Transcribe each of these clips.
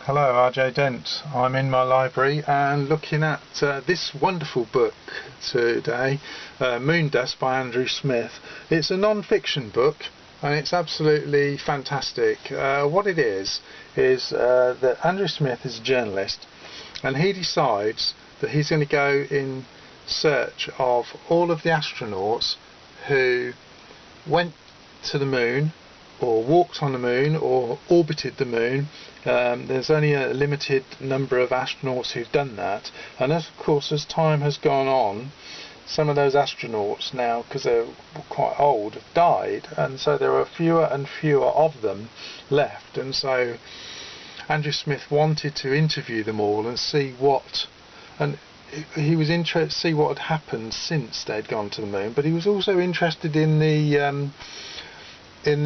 Hello, R J Dent. I'm in my library and looking at this wonderful book today, Moondust by Andrew Smith. It's a non-fiction book and it's absolutely fantastic. What it is that Andrew Smith is a journalist and he decides that he's going to go in search of all of the astronauts who went to the moon or walked on the moon or orbited the moon. There's only a limited number of astronauts who've done that, and of course as time has gone on, some of those astronauts now, because they're quite old, have died, and so there are fewer and fewer of them left. And so Andrew Smith wanted to interview them all and see what, and he was interested to see what had happened since they'd gone to the moon, but he was also interested in the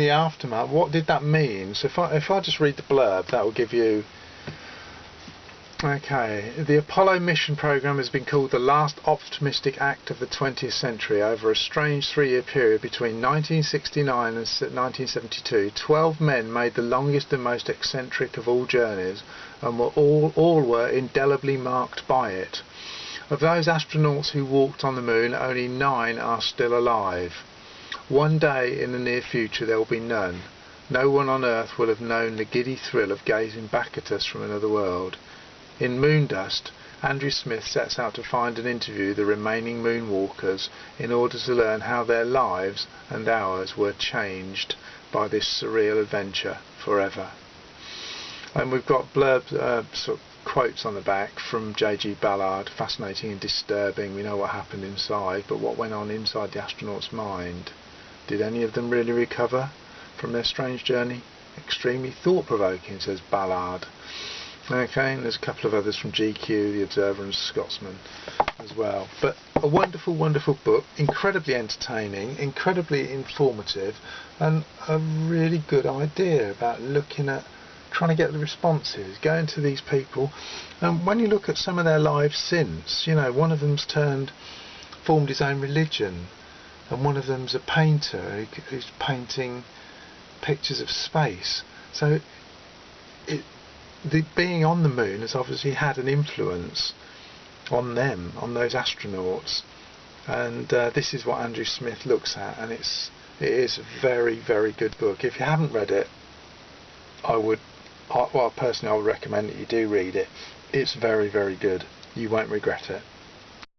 aftermath. What did that mean? So if I just read the blurb, that will give you. Okay, the Apollo mission program has been called the last optimistic act of the 20th century. Over a strange 3-year period between 1969 and 1972, 12 men made the longest and most eccentric of all journeys, and all were indelibly marked by it. Of those astronauts who walked on the moon, only 9 are still alive. One day in the near future there will be none. No one on Earth will have known the giddy thrill of gazing back at us from another world. In Moondust, Andrew Smith sets out to find and interview the remaining moonwalkers in order to learn how their lives and ours were changed by this surreal adventure forever. And we've got blurb sort of quotes on the back from J.G. Ballard. Fascinating and disturbing. We know what happened inside, but what went on inside the astronaut's mind? Did any of them really recover from their strange journey? Extremely thought-provoking, says Ballard. Okay, and there's a couple of others from GQ, The Observer and Scotsman as well. But a wonderful, wonderful book, incredibly entertaining, incredibly informative, and a really good idea about looking at trying to get the responses, going to these people. And when you look at some of their lives since, you know, one of them's formed his own religion, and one of them's a painter who's painting pictures of space. So being on the moon has obviously had an influence on them, on those astronauts, and this is what Andrew Smith looks at, and it is a very, very good book. If you haven't read it, personally I would recommend that you do read it. It's very, very good. You won't regret it.